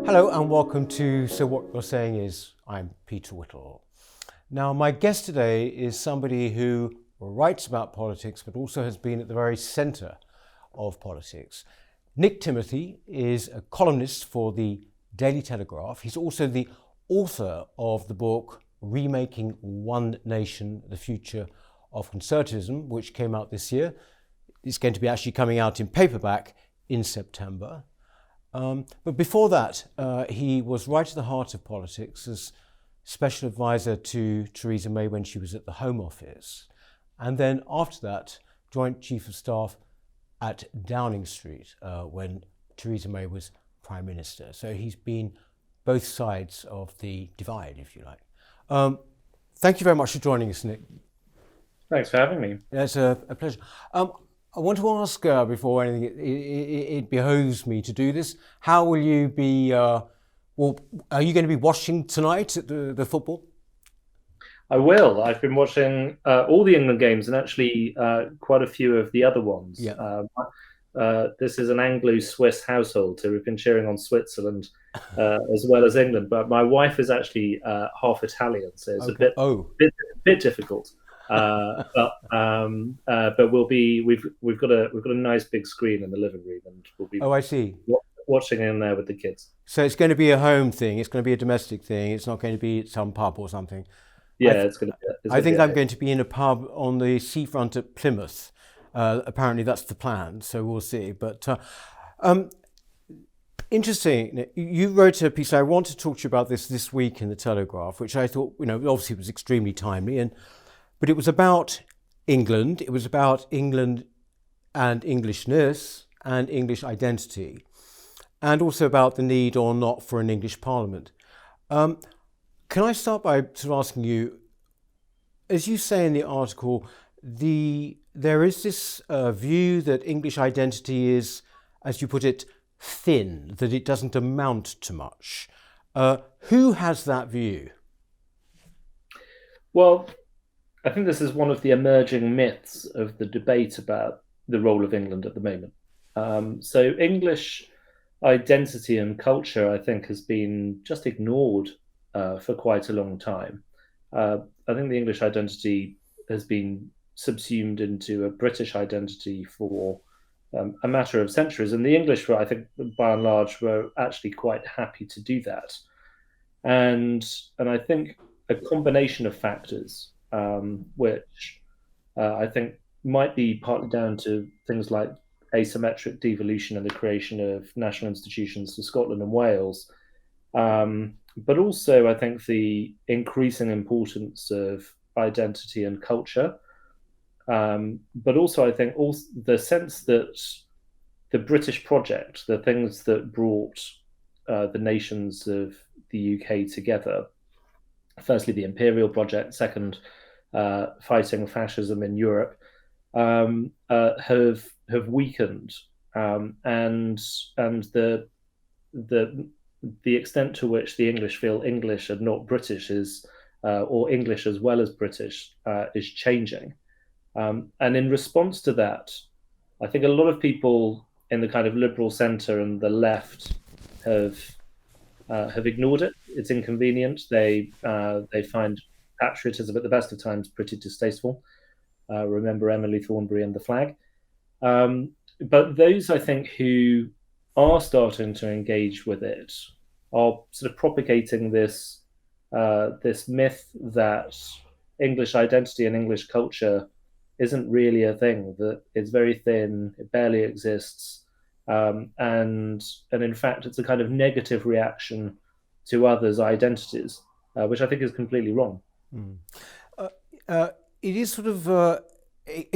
Hello and welcome to So What You're Saying Is. I'm Peter Whittle. Now, my guest today is somebody who writes about politics but also has been at the very centre of politics. Nick Timothy is a columnist for the Daily Telegraph. He's also the author of the book Remaking One Nation, The Future of Conservatism, which came out this year. It's going to be actually coming out in paperback in September. But before that, he was right at the heart of politics as special advisor to Theresa May when she was at the Home Office. And then after that, Joint Chief of Staff at Downing Street when Theresa May was Prime Minister. So he's been both sides of the divide, if you like. Thank you very much for joining us, Nick. Thanks for having me. It's a pleasure. I want to ask before anything, it behoves me to do this. How will you be, are you going to be watching tonight at the football? I will. I've been watching all the England games and actually quite a few of the other ones. Yeah. This is an Anglo-Swiss household, so we've been cheering on Switzerland as well as England. But my wife is actually half Italian, so it's a bit difficult. But we've got a nice big screen in the living room, and we'll be I see. Watching in there with the kids. So it's going to be a home thing. It's going to be a domestic thing. It's not going to be at some pub or something. Yeah, it's going to be. I think I'm going to be in a pub on the seafront at Plymouth. Apparently that's the plan, so we'll see. But interesting. You wrote a piece. I want to talk to you about this week in the Telegraph, which I thought, obviously was extremely timely, but it was about England. It was about England and Englishness and English identity, and also about the need or not for an English Parliament. Can I start by sort of asking you, as you say in the article, there is this view that English identity is, as you put it, thin, that it doesn't amount to much. Who has that view? Well, I think this is one of the emerging myths of the debate about the role of England at the moment. So English identity and culture, I think, has been just ignored for quite a long time. I think the English identity has been subsumed into a British identity for a matter of centuries. And the English, I think, by and large, were actually quite happy to do that. And I think a combination of factors, which I think might be partly down to things like asymmetric devolution and the creation of national institutions for Scotland and Wales, but also I think the increasing importance of identity and culture, but also I think also the sense that the British project, the things that brought the nations of the UK together, firstly the Imperial project, second fighting fascism in Europe, have weakened, and the extent to which the English feel English and not British is, or English as well as British, is changing. And in response to that, I think a lot of people in the kind of liberal centre and the left have ignored it. It's inconvenient. They find patriotism at the best of times pretty distasteful. Remember Emily Thornberry and the flag. But those, I think, who are starting to engage with it are sort of propagating this myth that English identity and English culture isn't really a thing, that it's very thin, it barely exists, and in fact it's a kind of negative reaction to others' identities, which I think is completely wrong. It is sort of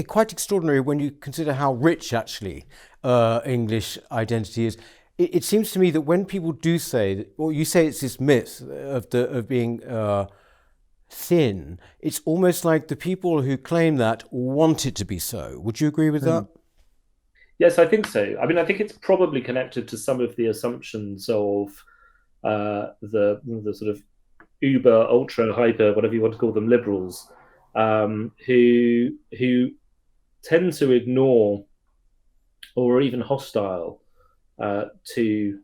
quite extraordinary when you consider how rich actually English identity is. It seems to me that when people do say that, or you say it's this myth of being thin, it's almost like the people who claim that want it to be so. Would you agree with that? Yes, I think so. I mean, I think it's probably connected to some of the assumptions of the sort of uber, ultra, hyper, whatever you want to call them, liberals, who tend to ignore or are even hostile to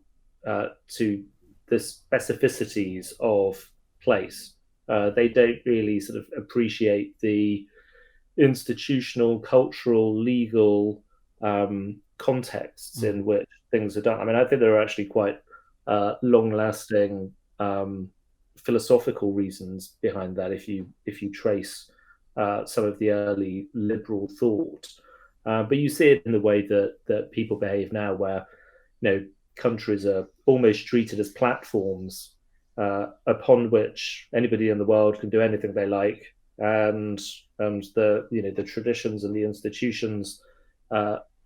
the specificities of place. They don't really sort of appreciate the institutional, cultural, legal contexts in which things are done. I mean, I think there are actually quite long-lasting philosophical reasons behind that. If you trace some of the early liberal thought, but you see it in the way that people behave now, where countries are almost treated as platforms upon which anybody in the world can do anything they like, and the traditions and the institutions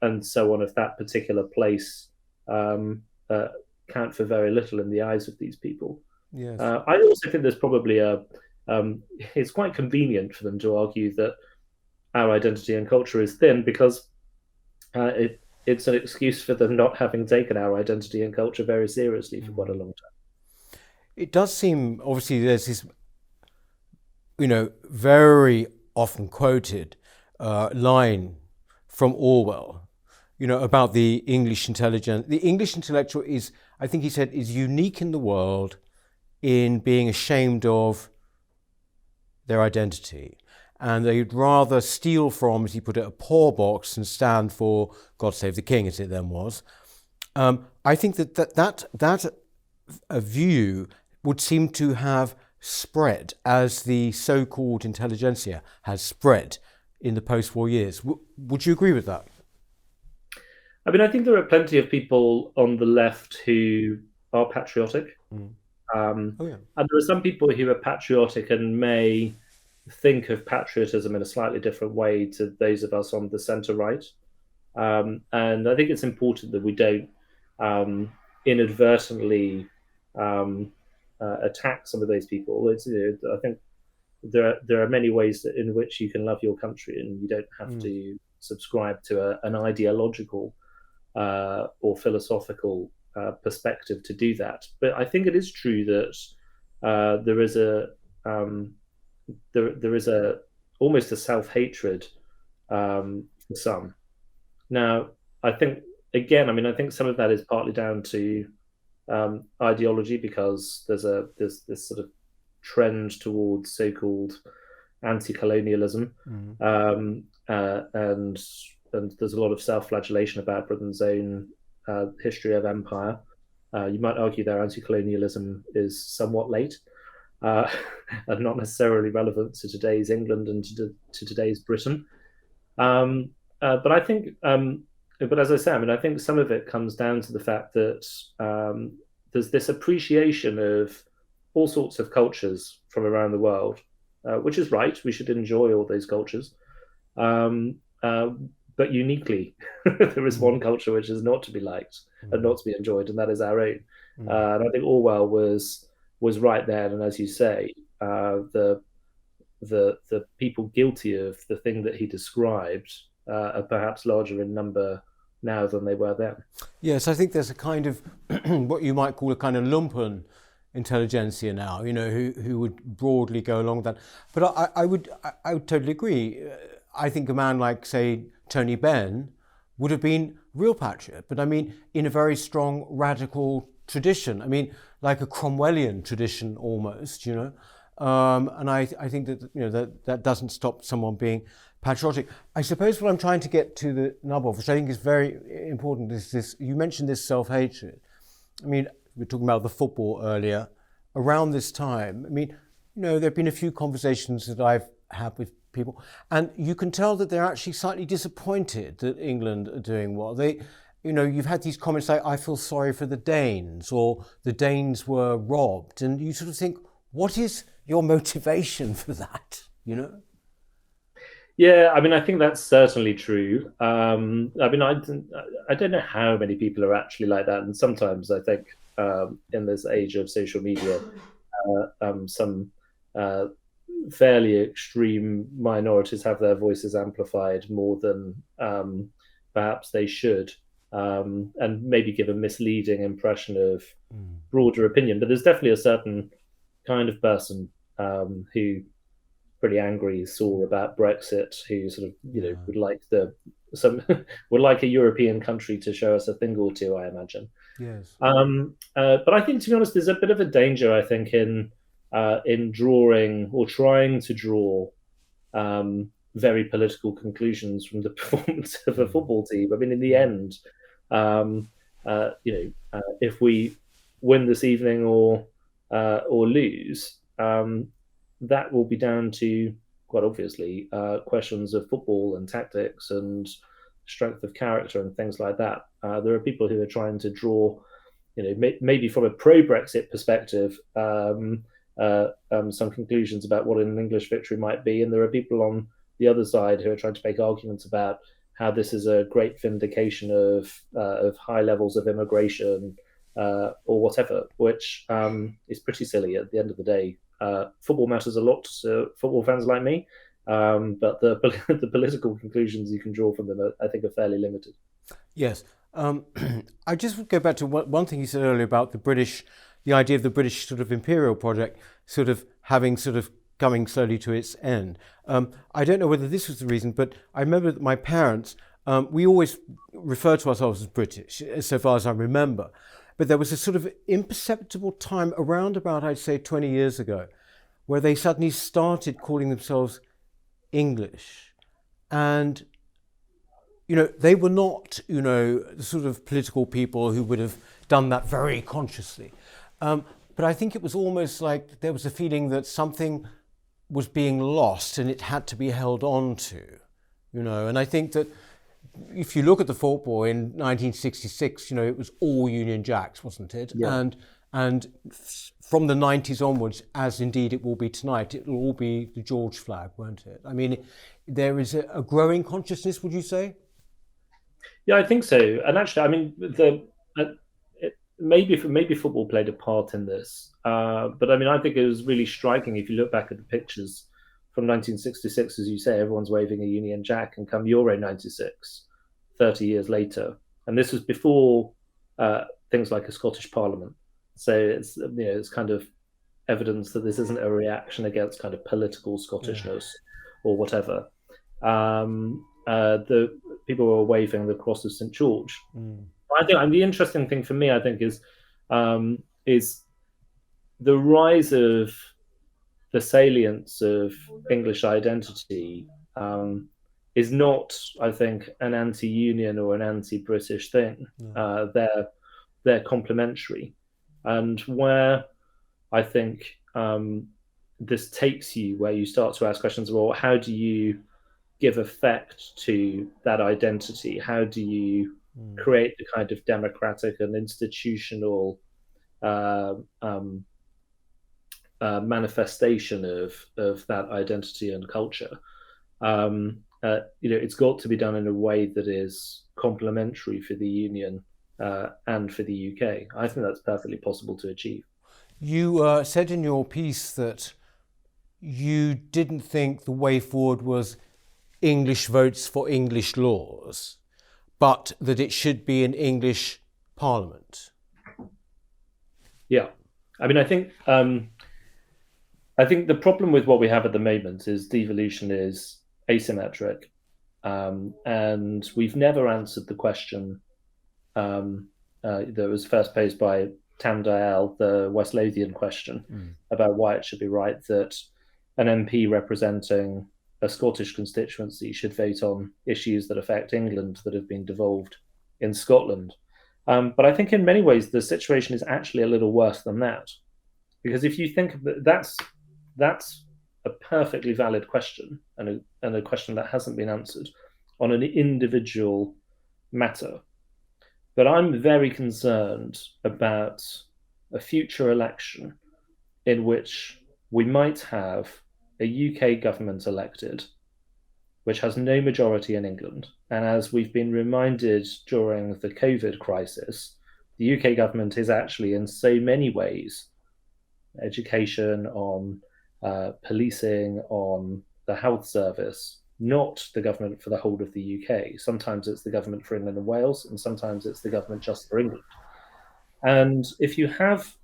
and so on of that particular place count for very little in the eyes of these people. Yes. I also think there's probably it's quite convenient for them to argue that our identity and culture is thin, because it's an excuse for them not having taken our identity and culture very seriously for quite a long time. It does seem, obviously, there's this, very often quoted line from Orwell, about the English intelligence. The English intellectual is, I think he said, is unique in the world in being ashamed of their identity. And they'd rather steal from, as he put it, a poor box and stand for God Save the King, as it then was. I think that a view would seem to have spread as the so-called intelligentsia has spread in the post-war years. Would you agree with that? I mean, I think there are plenty of people on the left who are patriotic. And there are some people who are patriotic and may think of patriotism in a slightly different way to those of us on the centre-right. And I think it's important that we don't inadvertently attack some of those people. I think there are many ways in which you can love your country, and you don't have to subscribe to an ideological or philosophical perspective to do that. But I think it is true that there is almost a self-hatred for some. Now, I think some of that is partly down to ideology, because there's this sort of trend towards so-called anti-colonialism, and there's a lot of self-flagellation about Britain's own history of empire. You might argue their anti-colonialism is somewhat late, and not necessarily relevant to today's England and to today's Britain. But I think, but as I say, I think some of it comes down to the fact that there's this appreciation of all sorts of cultures from around the world, which is right. We should enjoy all those cultures. But uniquely, there is one culture which is not to be liked and not to be enjoyed, and that is our own. And I think Orwell was right there. And as you say, the people guilty of the thing that he described are perhaps larger in number now than they were then. Yes, I think there's a kind of what you might call a kind of lumpen intelligentsia now, who would broadly go along with that. But I would totally agree. I think a man like, say, Tony Benn would have been real patriot, but I mean, in a very strong radical tradition. I mean, like a Cromwellian tradition almost, and I think that that doesn't stop someone being patriotic. I suppose what I'm trying to get to the nub of, which I think is very important, is this. You mentioned this self-hatred. I mean, we were talking about the football earlier. Around this time, I mean, there have been a few conversations that I've had with people, and you can tell that they're actually slightly disappointed that England are doing well. You've had these comments like, I feel sorry for the Danes, or the Danes were robbed, and you sort of think, what is your motivation for that, Yeah, I mean, I think that's certainly true. I mean, I don't know how many people are actually like that, and sometimes I think in this age of social media, some fairly extreme minorities have their voices amplified more than perhaps they should, and maybe give a misleading impression of broader opinion. But there's definitely a certain kind of person who pretty angry, sore about Brexit, who sort of would like some would like a European country to show us a thing or two, I imagine. Yes. But I think, to be honest, there's a bit of a danger, I think, in drawing or trying to draw very political conclusions from the performance of a football team. I mean, in the end, if we win this evening or lose, that will be down to, quite obviously, questions of football and tactics and strength of character and things like that. There are people who are trying to draw, maybe from a pro-Brexit perspective, some conclusions about what an English victory might be, and there are people on the other side who are trying to make arguments about how this is a great vindication of high levels of immigration or whatever, which is pretty silly at the end of the day. Football matters a lot to football fans like me, but the political conclusions you can draw from them, I think, are fairly limited. Yes. I just would go back to one thing you said earlier about the idea of the British sort of Imperial project sort of having sort of coming slowly to its end. I don't know whether this was the reason, but I remember that my parents, we always referred to ourselves as British, so far as I remember. But there was a sort of imperceptible time around about, I'd say, 20 years ago, where they suddenly started calling themselves English. And, they were not, the sort of political people who would have done that very consciously. But I think it was almost like there was a feeling that something was being lost and it had to be held on to, And I think that if you look at the football in 1966, it was all Union Jacks, wasn't it? Yeah. And from the 90s onwards, as indeed it will be tonight, it will all be the George flag, won't it? I mean, there is a growing consciousness, would you say? Yeah, I think so. And actually, I mean, maybe football played a part in this, but I mean, I think it was really striking if you look back at the pictures from 1966, as you say, everyone's waving a Union Jack, and come Euro 96, 30 years later, and this was before things like a Scottish Parliament. So it's kind of evidence that this isn't a reaction against kind of political Scottishness or whatever. The people were waving the cross of St. George. I think the interesting thing for me, I think, is the rise of the salience of English identity is not, I think, an anti-Union or an anti-British thing. They're complementary, and where I think this takes you, where you start to ask questions about how do you give effect to that identity? How do you create the kind of democratic and institutional manifestation of that identity and culture? It's got to be done in a way that is complementary for the Union and for the UK. I think that's perfectly possible to achieve. You said in your piece that you didn't think the way forward was English votes for English laws, but that it should be an English Parliament. Yeah, I mean, I think the problem with what we have at the moment is devolution is asymmetric, and we've never answered the question that was first posed by Tam Dayal, the West Lothian question, about why it should be right that an MP representing a Scottish constituency should vote on issues that affect England that have been devolved in Scotland. But I think in many ways the situation is actually a little worse than that, because if you think of that's a perfectly valid question and a question that hasn't been answered on an individual matter. But I'm very concerned about a future election in which we might have a UK government elected, which has no majority in England. And as we've been reminded during the COVID crisis, the UK government is actually in so many ways, education, on policing, on the health service, not the government for the whole of the UK. Sometimes it's the government for England and Wales, and sometimes it's the government just for England. And if you have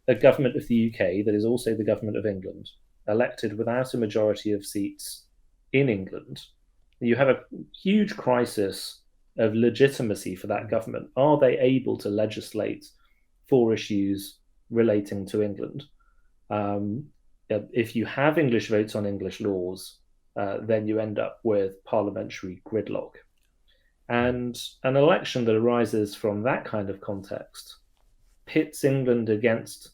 a government of the UK that is also the government of England, elected without a majority of seats in England, you have a huge crisis of legitimacy for that government. Are they able to legislate for issues relating to England? If you have English votes on English laws, then you end up with parliamentary gridlock. And an election that arises from that kind of context pits England against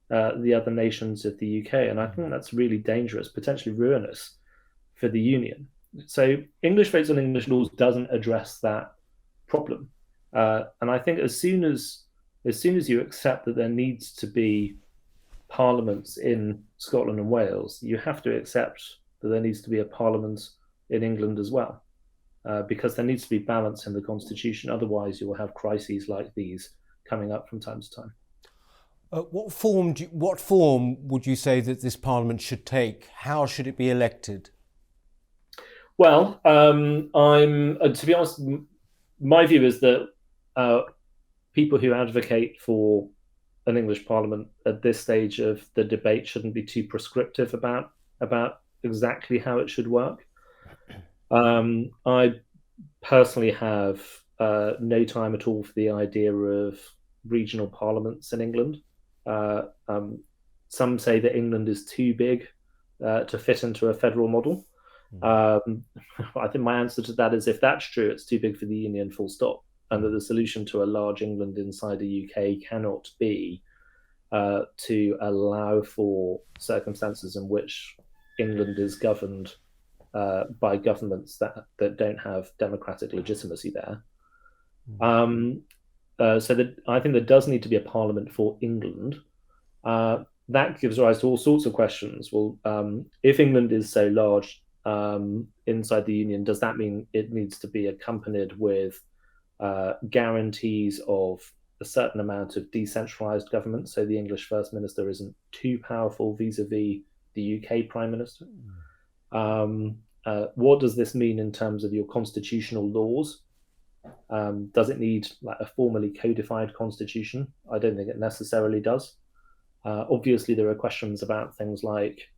the other nations of the UK. And I think that's really dangerous, potentially ruinous for the Union. So English votes on English laws doesn't address that problem. And I think as soon as you accept that there needs to be parliaments in Scotland and Wales, you have to accept that there needs to be a parliament in England as well, because there needs to be balance in the constitution. Otherwise, you will have crises like these coming up from time to time. What form would you say that this parliament should take? How should it be elected? Well, to be honest, my view is that people who advocate for an English Parliament at this stage of the debate shouldn't be too prescriptive about exactly how it should work. I personally have no time at all for the idea of regional parliaments in England. Some say that England is too big to fit into a federal model. I think my answer to that is, if that's true, it's too big for the Union, full stop, and that the solution to a large England inside the UK cannot be to allow for circumstances in which England is governed by governments that don't have democratic legitimacy there. So that I think there does need to be a parliament for England. That gives rise to all sorts of questions. Well, if England is so large inside the Union, does that mean it needs to be accompanied with guarantees of a certain amount of decentralized government, so the English First Minister isn't too powerful vis-a-vis the UK Prime Minister? What does this mean in terms of your constitutional laws? Does it need like a formally codified constitution? I don't think it necessarily does. Obviously, there are questions about things like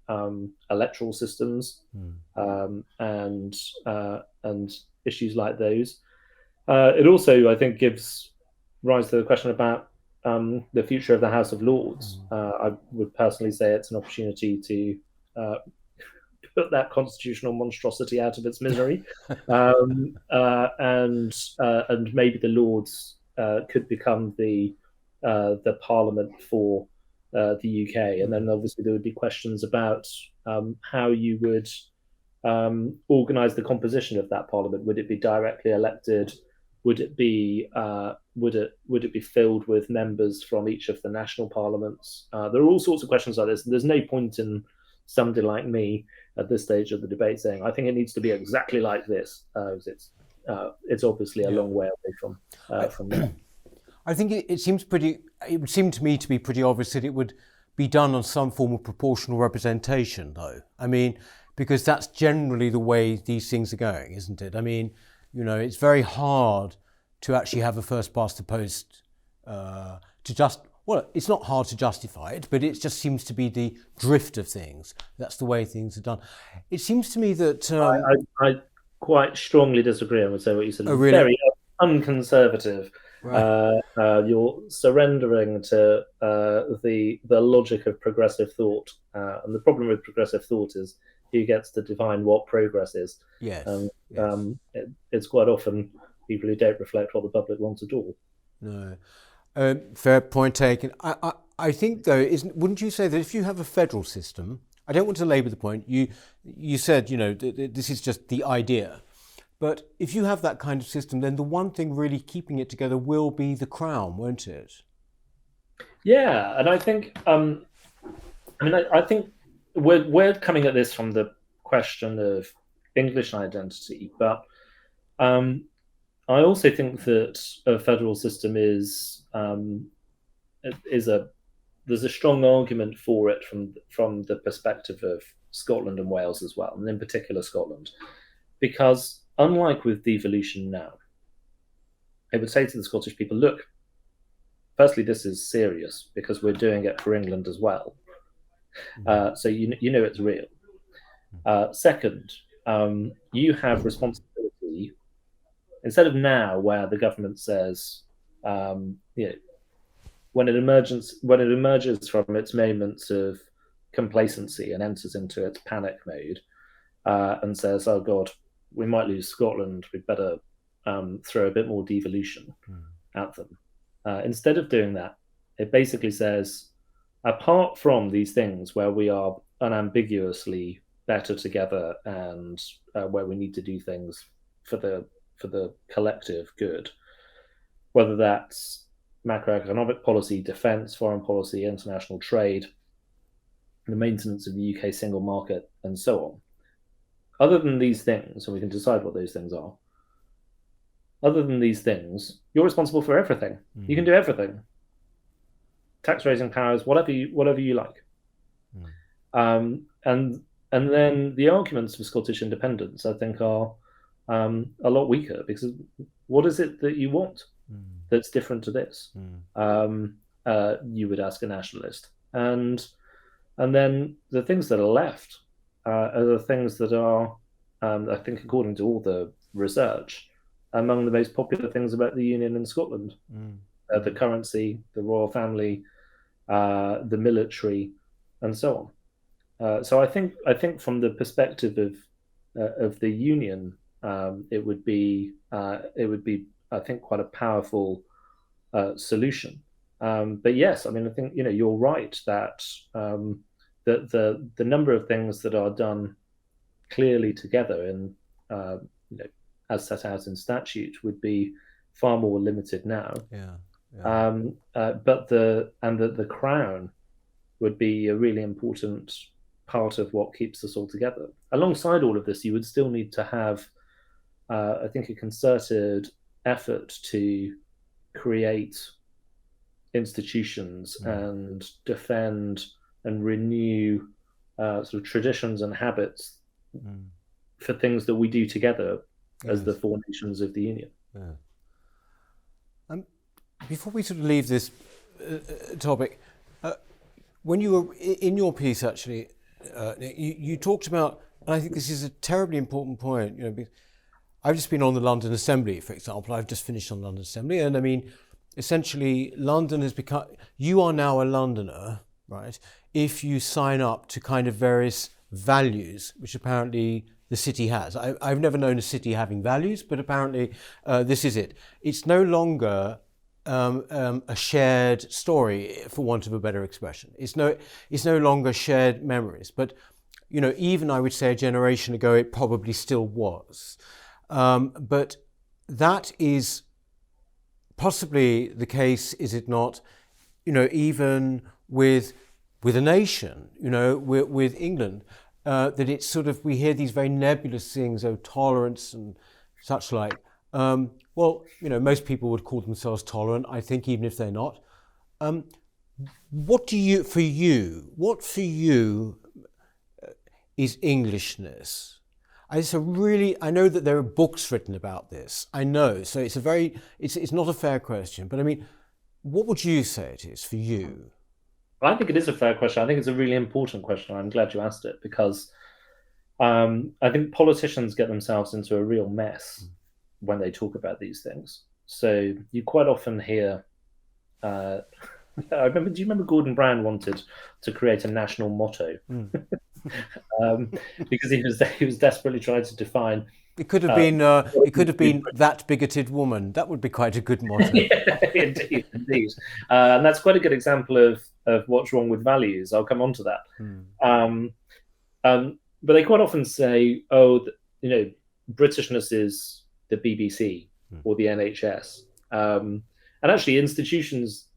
electoral systems and issues like those. It also, I think, gives rise to the question about the future of the House of Lords. I would personally say it's an opportunity to put that constitutional monstrosity out of its misery, and maybe the Lords could become the Parliament for the UK, and then obviously there would be questions about how you would organise the composition of that Parliament. Would it be directly elected? Would it be filled with members from each of the national parliaments? There are all sorts of questions like this. And there's no point in somebody like me at this stage of the debate saying, I think it needs to be exactly like this. It's obviously a long way away from that. I think it would seem to me to be pretty obvious that it would be done on some form of proportional representation, though. I mean, because that's generally the way these things are going, isn't it? I mean, it's very hard to actually have a first past the post it's not hard to justify it, but it just seems to be the drift of things. That's the way things are done. It seems to me that... I quite strongly disagree. I would say what you said. Oh, really? Very unconservative. Right. You're surrendering to the logic of progressive thought. And the problem with progressive thought is who gets to define what progress is. Yes. It's quite often people who don't reflect what the public wants at all. No. Fair point taken. I think, though, wouldn't you say that if you have a federal system, I don't want to labour the point, you said, this is just the idea, but if you have that kind of system, then the one thing really keeping it together will be the crown, won't it? Yeah, and I think, I think we're coming at this from the question of English identity, but I also think that a federal system there's a strong argument for it from the perspective of Scotland and Wales as well, and in particular Scotland, because unlike with devolution now, I would say to the Scottish people, look, firstly, this is serious because we're doing it for England as well. So you know it's real. Second, you have responsibility instead of now, where the government says, you know, when it emerges from its moments of complacency and enters into its panic mode, and says, "Oh God, we might lose Scotland. We'd better throw a bit more devolution at them." Instead of doing that, it basically says, apart from these things where we are unambiguously better together and where we need to do things for the collective good, whether that's macroeconomic policy, defence, foreign policy, international trade, the maintenance of the UK single market, and so on. Other than these things, and we can decide what those things are, other than these things, you're responsible for everything. You can do everything. Tax raising powers, whatever you like. And then the arguments for Scottish independence, I think, are a lot weaker, because what is it that you want that's different to this? You would ask a nationalist, and then the things that are left are the things that are, I think, according to all the research, among the most popular things about the Union in Scotland. The currency, the royal family, the military, and so on. So I think from the perspective of the Union, it would be I think quite a powerful solution. But yes, I mean, I think you're right that the number of things that are done clearly together in as set out in statute would be far more limited now. But the Crown would be a really important part of what keeps us all together. Alongside all of this, you would still need to have, I think, a concerted effort to create institutions and defend and renew sort of traditions and habits for things that we do together as the four nations of the Union. Before we sort of leave this topic, when you were in your piece, actually, you talked about, and I think this is a terribly important point, I've just been on the London Assembly, for example. I've just finished on London Assembly, and I mean, essentially, London has become, you are now a Londoner, right, if you sign up to kind of various values, which apparently the city has. I've never known a city having values, but apparently this is it. It's no longer a shared story, for want of a better expression. It's no longer shared memories, but even I would say a generation ago it probably still was. But that is possibly the case, is it not? Even with a nation, with England, that it's sort of, we hear these very nebulous things, tolerance and such like. Well, most people would call themselves tolerant, I think, even if they're not. What for you is Englishness? I know that there are books written about this. I know, so it's not a fair question. But I mean, what would you say it is for you? I think it is a fair question. I think it's a really important question. I'm glad you asked it, because I think politicians get themselves into a real mess when they talk about these things. So you quite often hear, do you remember Gordon Brown wanted to create a national motto? Because he was desperately trying to define. It could have been that bigoted woman. That would be quite a good motto. Yeah, indeed. And that's quite a good example of what's wrong with values. I'll come on to that. But they quite often say, Britishness is the BBC or the NHS. And actually, institutions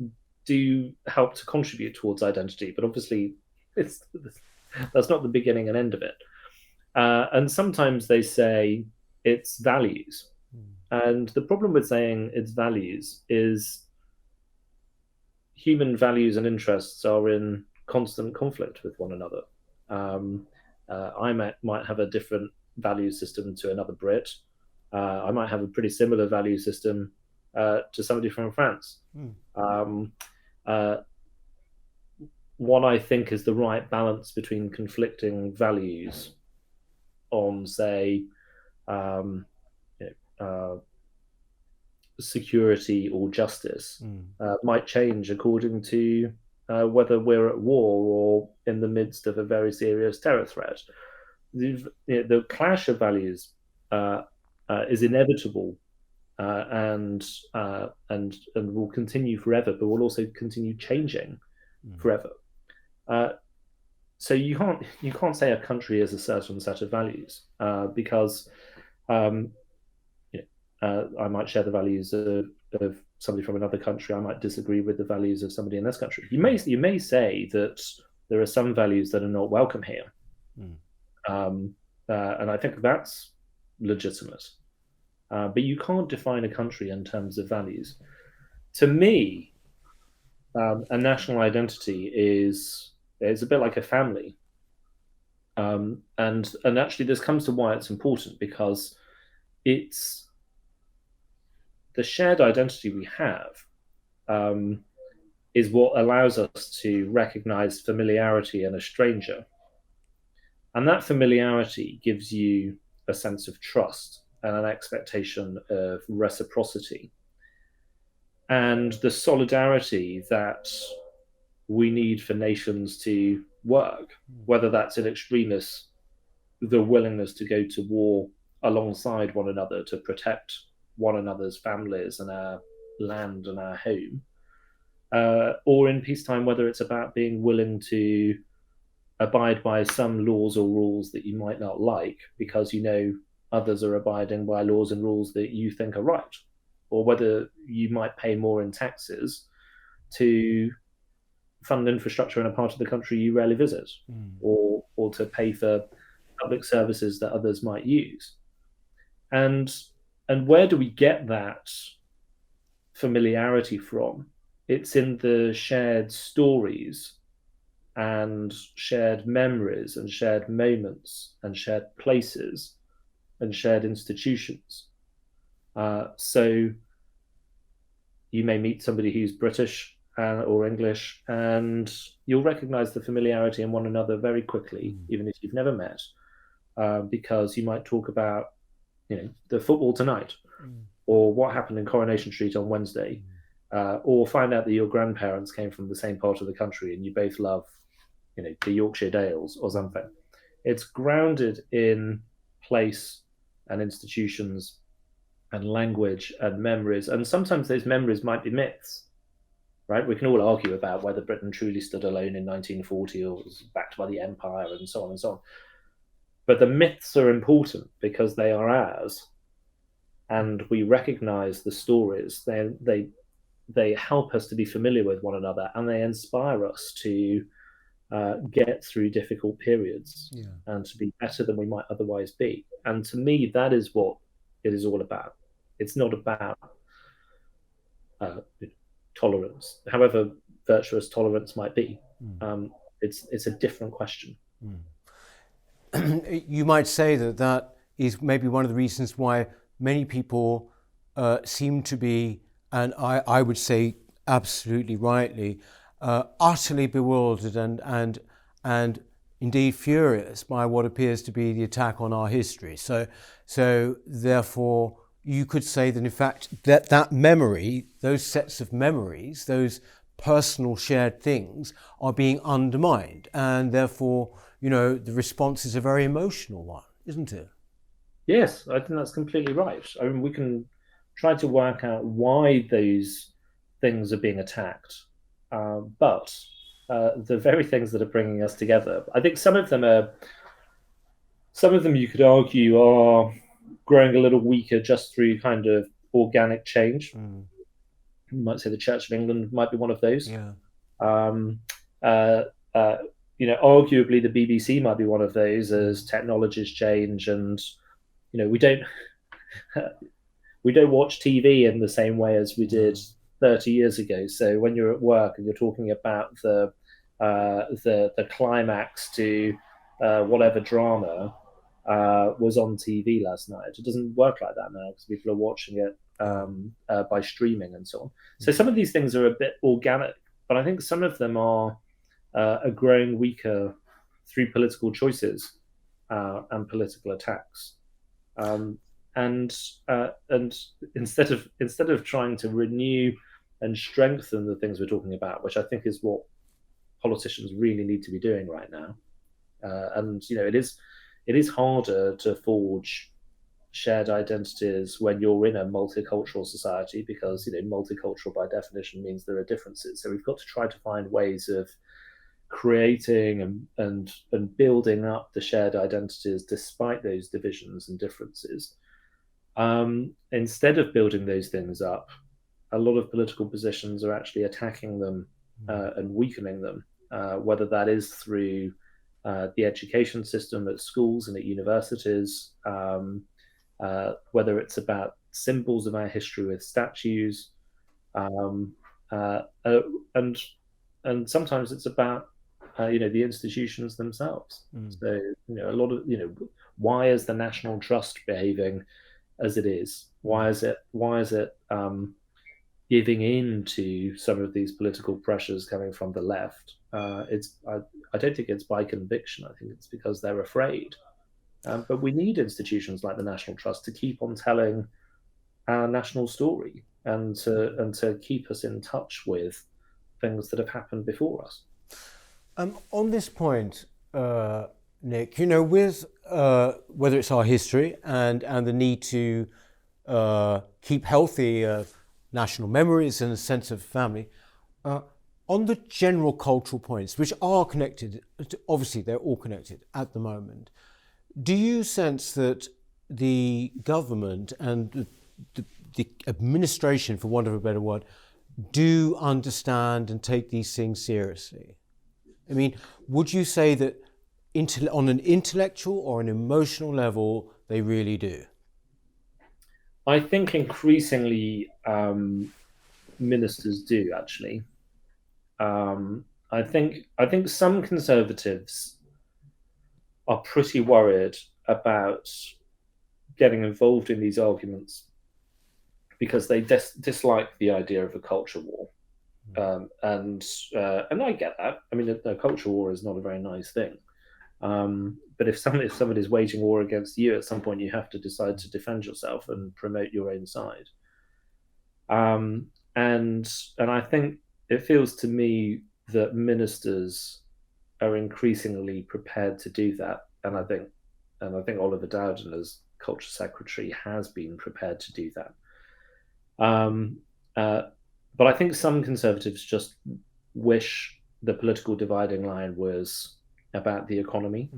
do help to contribute towards identity, but obviously that's not the beginning and end of it. And sometimes they say it's values. And the problem with saying it's values is human values and interests are in constant conflict with one another. I might have a different value system to another Brit. I might have a pretty similar value system to somebody from France. what I think is the right balance between conflicting values on, say, um, security or justice might change according to whether we're at war or in the midst of a very serious terror threat. The clash of values is inevitable, and will continue forever, but will also continue changing forever. So you can't say a country is a certain set of values because I might share the values of somebody from another country. I might disagree with the values of somebody in this country. You may say that there are some values that are not welcome here, and I think that's legitimate. But you can't define a country in terms of values. To me, a national identity is a bit like a family, and actually this comes to why it's important, because it's the shared identity we have is what allows us to recognize familiarity in a stranger. And that familiarity gives you a sense of trust and an expectation of reciprocity. And the solidarity that we need for nations to work, whether that's in extremis, the willingness to go to war alongside one another to protect one another's families and our land and our home, or in peacetime, whether it's about being willing to abide by some laws or rules that you might not like because you know others are abiding by laws and rules that you think are right, or whether you might pay more in taxes to fund infrastructure in a part of the country you rarely visit, or to pay for public services that others might use. And where do we get that familiarity from? It's in the shared stories and shared memories and shared moments and shared places and shared institutions. So you may meet somebody who's British or English, and you'll recognize the familiarity in one another very quickly, even if you've never met, because you might talk about the football tonight, or what happened in Coronation Street on Wednesday, or find out that your grandparents came from the same part of the country and you both love, the Yorkshire Dales or something. It's grounded in place and institutions and language and memories, and sometimes those memories might be myths, right? We can all argue about whether Britain truly stood alone in 1940 or was backed by the Empire and so on and so on. But the myths are important because they are ours, and we recognize the stories. They help us to be familiar with one another, and they inspire us to get through difficult periods and to be better than we might otherwise be. And to me, that is what it is all about. It's not about tolerance, however virtuous tolerance might be. It's a different question. You might say that is maybe one of the reasons why many people seem to be, and I would say absolutely rightly, utterly bewildered and indeed furious by what appears to be the attack on our history. So therefore, you could say that in fact that memory, those sets of memories, those personal shared things are being undermined, and therefore, the response is a very emotional one, isn't it? Yes, I think that's completely right. I mean, we can try to work out why those things are being attacked, but the very things that are bringing us together, I think some of them you could argue are growing a little weaker just through kind of organic change. You might say the Church of England might be one of those. Arguably the BBC might be one of those as technologies change, and we don't watch TV in the same way as we did 30 years ago. So when you're at work and you're talking about the climax to whatever drama was on TV last night, it doesn't work like that now because people are watching it by streaming and so on. So some of these things are a bit organic, but I think some of them are are growing weaker through political choices and political attacks. And instead of trying to renew and strengthen the things we're talking about, which I think is what politicians really need to be doing right now, and it is harder to forge shared identities when you're in a multicultural society, because multicultural by definition means there are differences. So we've got to try to find ways of creating and building up the shared identities despite those divisions and differences. Instead of building those things up, a lot of political positions are actually attacking them and weakening them, whether that is through the education system at schools and at universities, whether it's about symbols of our history with statues, and sometimes it's about the institutions themselves. So a lot of why is the National Trust behaving as it is? Why is it giving in to some of these political pressures coming from the left? I don't think it's by conviction. I think it's because they're afraid. But we need institutions like the National Trust to keep on telling our national story and to keep us in touch with things that have happened before us. On this point, Nick, with whether it's our history and the need to keep healthy national memories and a sense of family, on the general cultural points, which are connected, obviously they're all connected at the moment, do you sense that the government and the administration, for want of a better word, do understand and take these things seriously? I mean, would you say that on an intellectual or an emotional level, they really do? I think increasingly ministers do, actually. I think some Conservatives are pretty worried about getting involved in these arguments because they dislike the idea of a culture war. And I get that. I mean, a culture war is not a very nice thing. But if somebody's waging war against you, at some point you have to decide to defend yourself and promote your own side. And I think it feels to me that ministers are increasingly prepared to do that. And I think Oliver Dowden, as Culture Secretary, has been prepared to do that. But I think some Conservatives just wish the political dividing line was about the economy.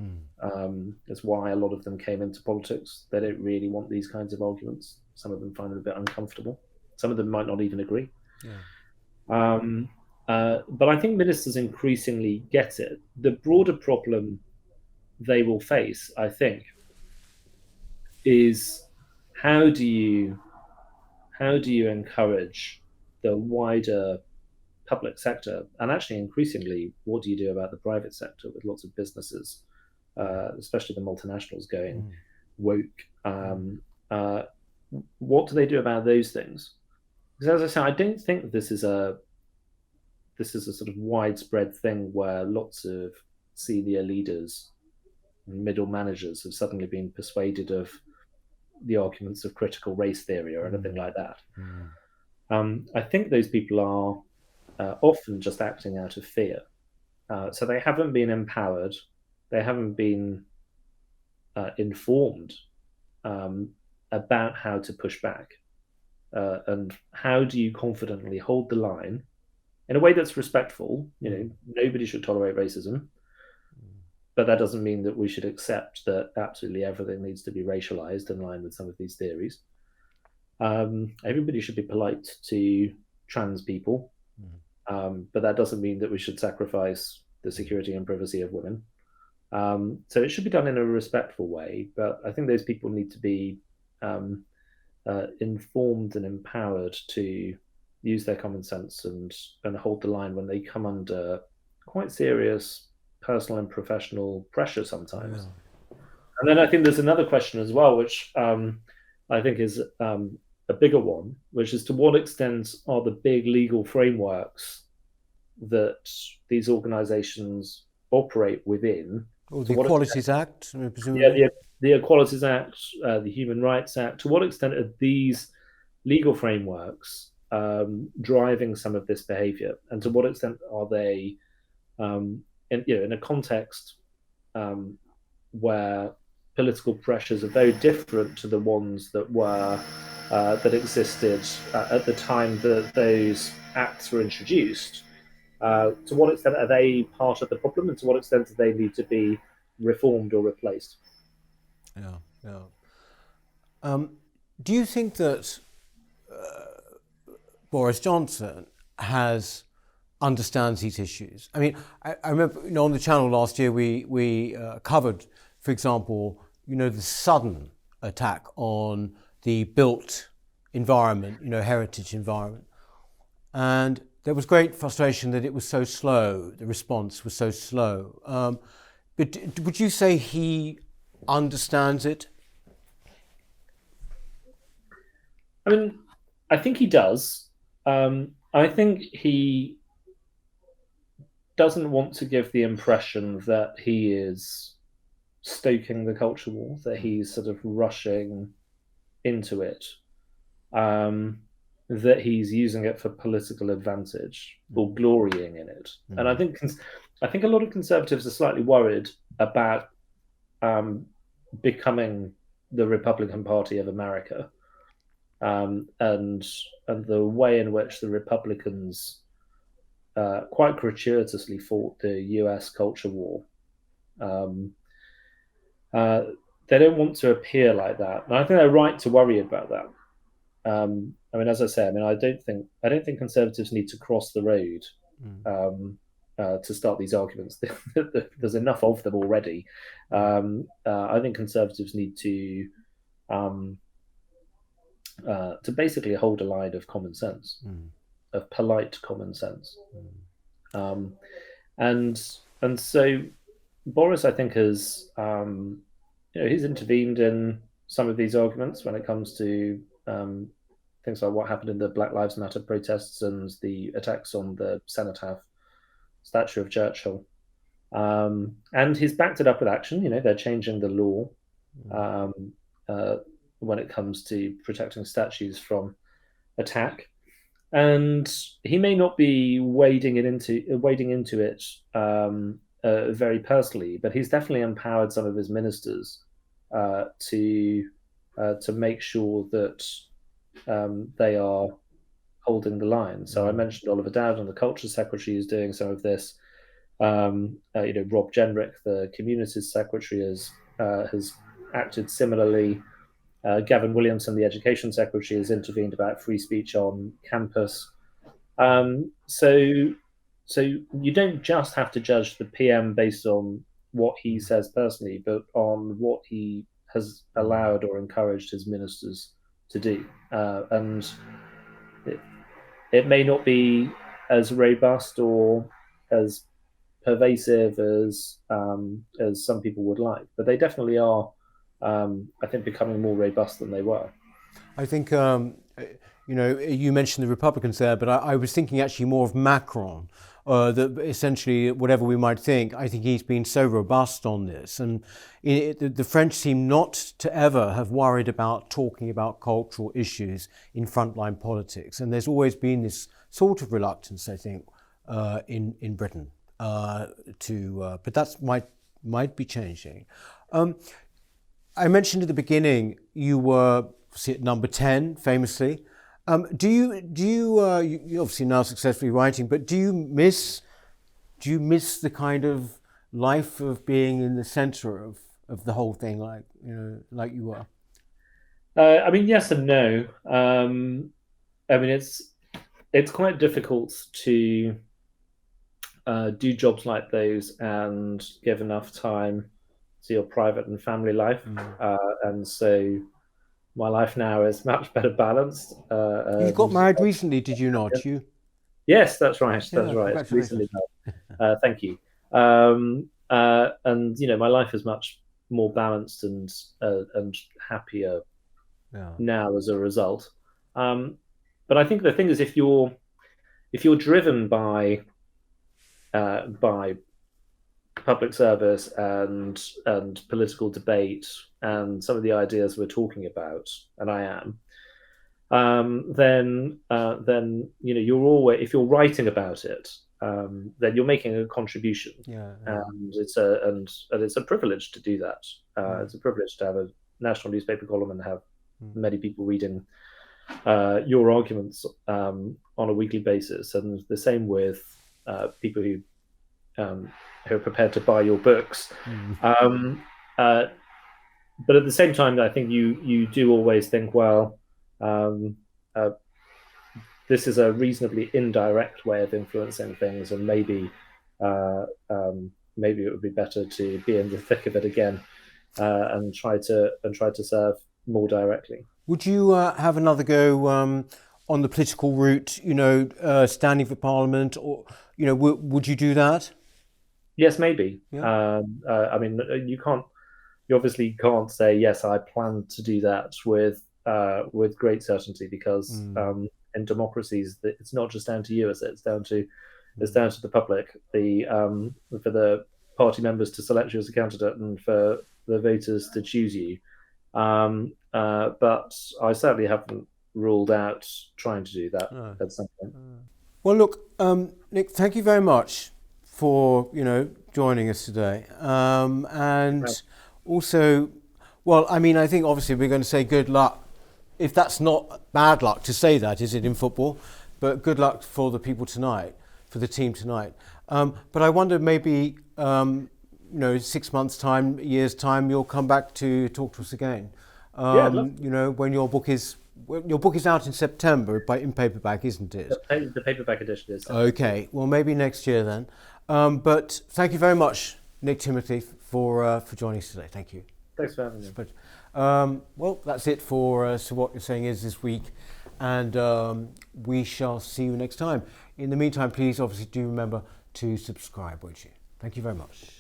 That's why a lot of them came into politics. They don't really want these kinds of arguments. Some of them find them a bit uncomfortable. Some of them might not even agree. But I think ministers increasingly get it. The broader problem they will face, I think, is how do you encourage the wider public sector, and actually increasingly, what do you do about the private sector with lots of businesses, especially the multinationals going woke? What do they do about those things? Because as I say, I don't think this is a sort of widespread thing where lots of senior leaders and middle managers have suddenly been persuaded of the arguments of critical race theory or anything like that. I think those people are often just acting out of fear. So they haven't been empowered, they haven't been informed about how to push back. And how do you confidently hold the line in a way that's respectful? Nobody should tolerate racism, but that doesn't mean that we should accept that absolutely everything needs to be racialized in line with some of these theories. Everybody should be polite to trans people, but that doesn't mean that we should sacrifice the security and privacy of women. So it should be done in a respectful way, but I think those people need to be informed and empowered to use their common sense and hold the line when they come under quite serious personal and professional pressure sometimes. And then I think there's another question as well, which I think is a bigger one, which is to what extent are the big legal frameworks that these organisations operate within. Or To the what extent, Equalities Act, yeah, presumably. the Equalities Act, the Human Rights Act. To what extent are these legal frameworks driving some of this behaviour, and to what extent are they, in a context um, where political pressures are very different to the ones that existed at the time that those acts were introduced. To what extent are they part of the problem, and to what extent do they need to be reformed or replaced? Yeah, yeah. Do you think that Boris Johnson understands these issues? I mean, I remember, on the channel last year we covered, for example, the sudden attack on the built environment, heritage environment, and there was great frustration that it was so slow. The response was so slow. But would you say he understands it? I mean, I think he does. I think he doesn't want to give the impression that he is stoking the culture war, that he's sort of rushing into it, that he's using it for political advantage or glorying in it. And I think a lot of Conservatives are slightly worried about becoming the Republican Party of America, and the way in which the Republicans quite gratuitously fought the US culture war. They don't want to appear like that, and I think they're right to worry about that. I mean, as I say, I don't think Conservatives need to cross the road to start these arguments. There's enough of them already. I think Conservatives need to basically hold a line of common sense, of polite common sense, and so Boris, I think, has he's intervened in some of these arguments when it comes to things like what happened in the Black Lives Matter protests and the attacks on the cenotaph statue of Churchill. And he's backed it up with action. They're changing the law when it comes to protecting statues from attack. And he may not be wading into it very personally, but he's definitely empowered some of his ministers to make sure that they are holding the line. So I mentioned Oliver Dowden, the Culture Secretary, is doing some of this. Rob Jenrick, the Communities Secretary, has acted similarly. Gavin Williamson, the Education Secretary, has intervened about free speech on campus. So you don't just have to judge the PM based on what he says personally, but on what he has allowed or encouraged his ministers to do. And it may not be as robust or as pervasive as some people would like, but they definitely are, I think, becoming more robust than they were. I think, you mentioned the Republicans there, but I was thinking actually more of Macron. That essentially, whatever we might think, I think he's been so robust on this. And the French seem not to ever have worried about talking about cultural issues in frontline politics. And there's always been this sort of reluctance, I think, in Britain but that might be changing. I mentioned at the beginning you were at number 10, famously. Do you you're obviously now successfully writing, but do you miss the kind of life of being in the centre of the whole thing, like you were? Yes and no. It's quite difficult to do jobs like those and give enough time to your private and family life, and so my life now is much better balanced. You got married recently, did you not? Yes, that's right. That's yeah, right. Congratulations. Recently, thank you. And my life is much more balanced and happier now as a result. But I think the thing is, if you're driven by by public service and political debate and some of the ideas we're talking about, and I am, then you're always, if you're writing about it, then you're making a contribution, and it's a privilege to do that. It's a privilege to have a national newspaper column and have many people reading your arguments on a weekly basis, and the same with people who are prepared to buy your books. But at the same time, I think you do always think, well, this is a reasonably indirect way of influencing things, and maybe it would be better to be in the thick of it again, and try to serve more directly. Would you have another go on the political route? Standing for Parliament, or would you do that? Yes, maybe. Yeah. I mean, you obviously can't say yes, I plan to do that with great certainty, because in democracies, it's not just down to you, is it? It's down to the public, for the party members to select you as a candidate and for the voters to choose you. But I certainly haven't ruled out trying to do that at some point. Well, look, Nick, thank you very much for joining us today, and also, well, I mean, I think obviously we're going to say good luck. If that's not bad luck to say that, is it, in football? But good luck for the people tonight, for the team tonight. But I wonder, maybe 6 months' time, a year's time, you'll come back to talk to us again. When your book is out in September, in paperback, isn't it? The paperback edition is. Okay, well, maybe next year then. But thank you very much, Nick Timothy, for joining us today. Thank you. Thanks for having me. Well, that's it for So What You're Saying Is this week, and we shall see you next time. In the meantime, please obviously do remember to subscribe, won't you? Thank you very much.